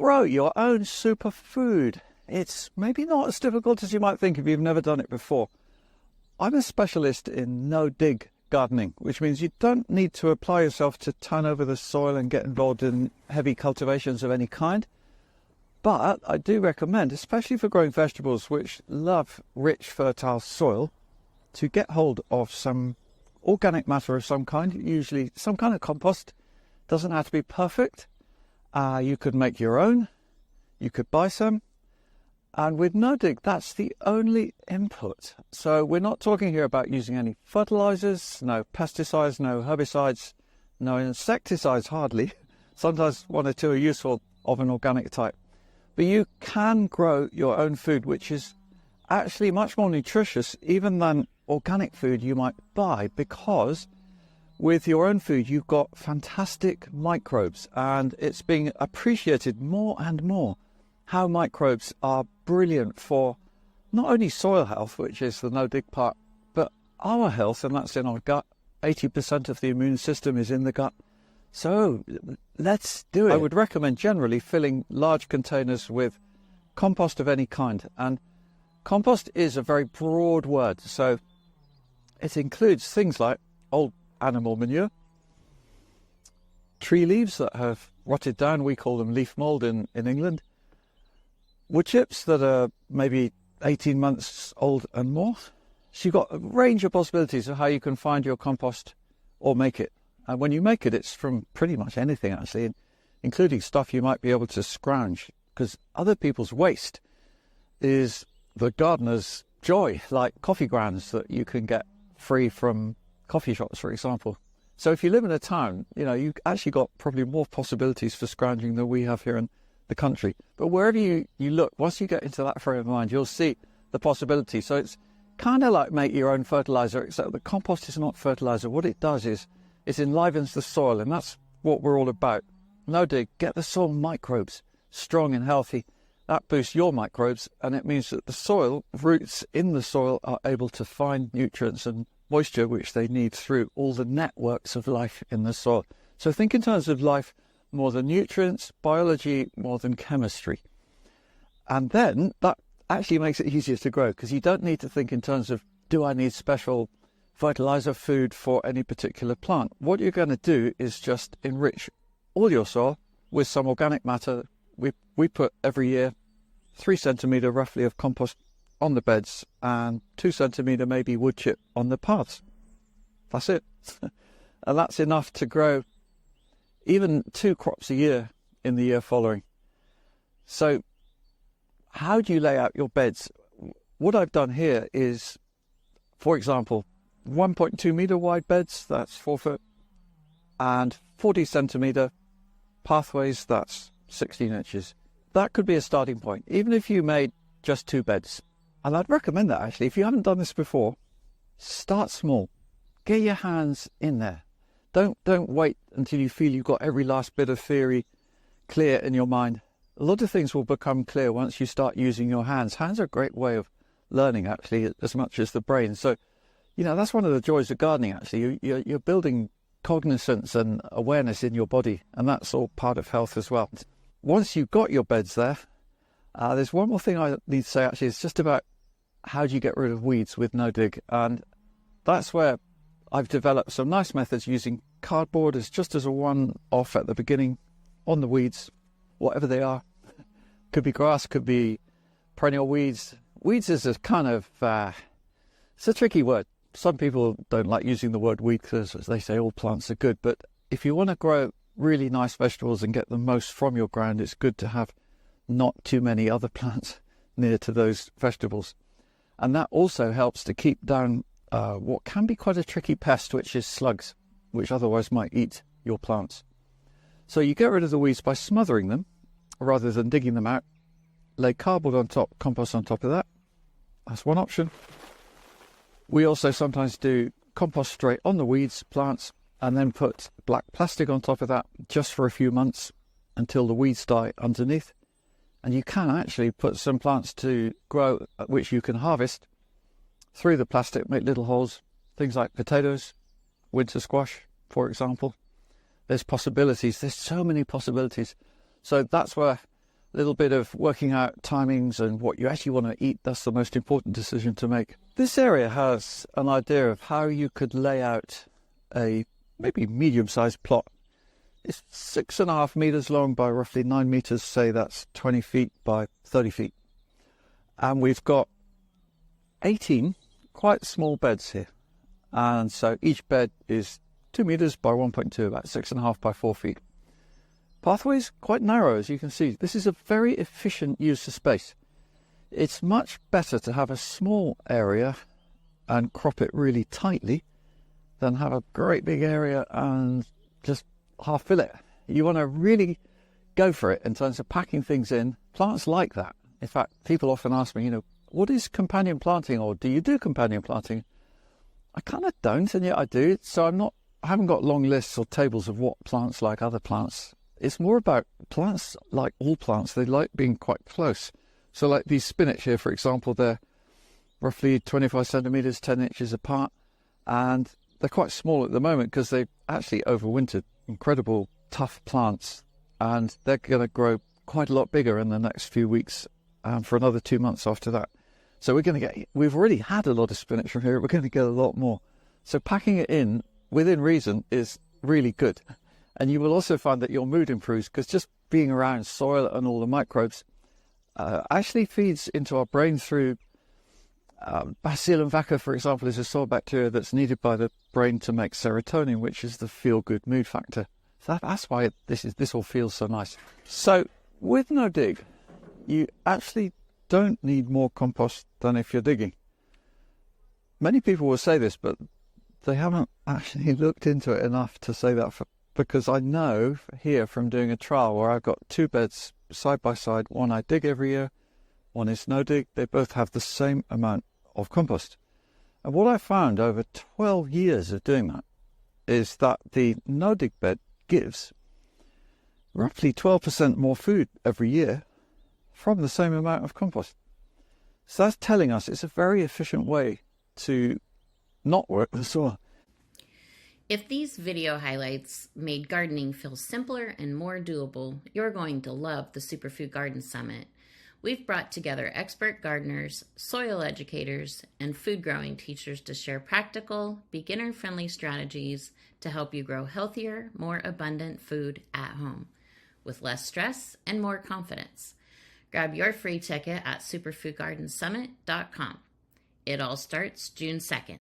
grow your own superfood. It's maybe not as difficult as you might think if you've never done it before. I'm a specialist in no-dig gardening, which means you don't need to apply yourself to turn over the soil and get involved in heavy cultivations of any kind. But I do recommend, especially for growing vegetables which love rich, fertile soil, to get hold of some organic matter of some kind, usually some kind of compost. Doesn't have to be perfect. You could make your own, you could buy some, and with no-dig, that's the only input. So we're not talking here about using any fertilizers, no pesticides, no herbicides, no insecticides hardly. Sometimes one or two are useful of an organic type. But you can grow your own food, which is actually much more nutritious even than organic food you might buy, because with your own food you've got fantastic microbes, and it's being appreciated more and more how microbes are brilliant for not only soil health, which is the no-dig part, but our health, and that's in our gut. 80% of the immune system is in the gut. So let's do it. I would recommend generally filling large containers with compost of any kind. And compost is a very broad word. So it includes things like old animal manure, tree leaves that have rotted down, we call them leaf mould in England, wood chips that are maybe 18 months old and more. So you've got a range of possibilities of how you can find your compost or make it. And when you make it, it's from pretty much anything, actually, including stuff you might be able to scrounge, because other people's waste is the gardener's joy, like coffee grounds that you can get free from coffee shops, for example. So if you live in a town, you know, you've actually got probably more possibilities for scrounging than we have here in the country. But wherever you look, once you get into that frame of mind, you'll see the possibility. So it's kind of like make your own fertilizer, except the compost is not fertilizer. What it does is it enlivens the soil, and that's what we're all about. No-dig, get the soil microbes strong and healthy. That boosts your microbes, and it means that the soil, roots in the soil, are able to find nutrients and moisture which they need through all the networks of life in the soil. So think in terms of life more than nutrients, biology more than chemistry. And then that actually makes it easier to grow, because you don't need to think in terms of, do I need special fertilizer food for any particular plant? What you're going to do is just enrich all your soil with some organic matter. We put every year 3 centimetre roughly of compost on the beds and 2 centimetre maybe wood chip on the paths. That's it. And that's enough to grow even 2 crops a year in the year following. So how do you lay out your beds? What I've done here is, for example, 1.2 metre wide beds, that's 4 foot, and 40 centimetre pathways, that's 16 inches. That could be a starting point, even if you made just 2 beds. And I'd recommend that, actually. If you haven't done this before, start small. Get your hands in there. Don't wait until you feel you've got every last bit of theory clear in your mind. A lot of things will become clear once you start using your hands. Hands are a great way of learning, actually, as much as the brain. So, you know, that's one of the joys of gardening, actually. You're building cognizance and awareness in your body, and that's all part of health as well. Once you've got your beds there, there's one more thing I need to say, actually. It's just about how do you get rid of weeds with no-dig. And that's where I've developed some nice methods using cardboard as just as a one-off at the beginning on the weeds, whatever they are. Could be grass, could be perennial weeds. Weeds is a kind of, it's a tricky word. Some people don't like using the word weed because they say all plants are good. But if you want to grow really nice vegetables and get the most from your ground, it's good to have not too many other plants near to those vegetables. And that also helps to keep down what can be quite a tricky pest, which is slugs, which otherwise might eat your plants. So you get rid of the weeds by smothering them rather than digging them out. Lay cardboard on top, compost on top of that. That's one option. We also sometimes do compost straight on the weeds, plants, and then put black plastic on top of that just for a few months until the weeds die underneath. And you can actually put some plants to grow, which you can harvest through the plastic, make little holes, things like potatoes, winter squash, for example. There's possibilities. There's so many possibilities. So that's where A little bit of working out timings and what you actually want to eat. That's the most important decision to make. This area has an idea of how you could lay out a maybe medium-sized plot. It's 6.5 meters long by roughly 9 meters, say that's 20 feet by 30 feet. And we've got 18 quite small beds here. And so each bed is 2 meters by 1.2, about 6.5 by 4 feet. Pathways quite narrow, as you can see. This is a very efficient use of space. It's much better to have a small area and crop it really tightly than have a great big area and just half fill it. You want to really go for it in terms of packing things in. Plants like that. In fact, people often ask me, what is companion planting, or do you do companion planting? I kind of don't, and yet I do. So I haven't got long lists or tables of what plants like other plants. It's more about plants, like all plants, they like being quite close. So like these spinach here, for example, they're roughly 25 centimetres, 10 inches apart. And they're quite small at the moment because they've actually overwintered. Incredible, tough plants. And they're going to grow quite a lot bigger in the next few weeks for another 2 months after that. So we've already had a lot of spinach from here. We're going to get a lot more. So packing it in within reason is really good. And you will also find that your mood improves because just being around soil and all the microbes actually feeds into our brain through Bacillus vacca, for example, is a soil bacteria that's needed by the brain to make serotonin, which is the feel-good mood factor. So that's why this all feels so nice. So with no dig, you actually don't need more compost than if you're digging. Many people will say this, but they haven't actually looked into it enough to say that because I know here from doing a trial where I've got 2 beds side by side, one I dig every year, one is no dig, they both have the same amount of compost. And what I found over 12 years of doing that is that the no dig bed gives roughly 12% more food every year from the same amount of compost. So that's telling us it's a very efficient way to not work the soil. If these video highlights made gardening feel simpler and more doable, you're going to love the Superfood Garden Summit. We've brought together expert gardeners, soil educators, and food growing teachers to share practical, beginner-friendly strategies to help you grow healthier, more abundant food at home with less stress and more confidence. Grab your free ticket at superfoodgardensummit.com. It all starts June 2nd.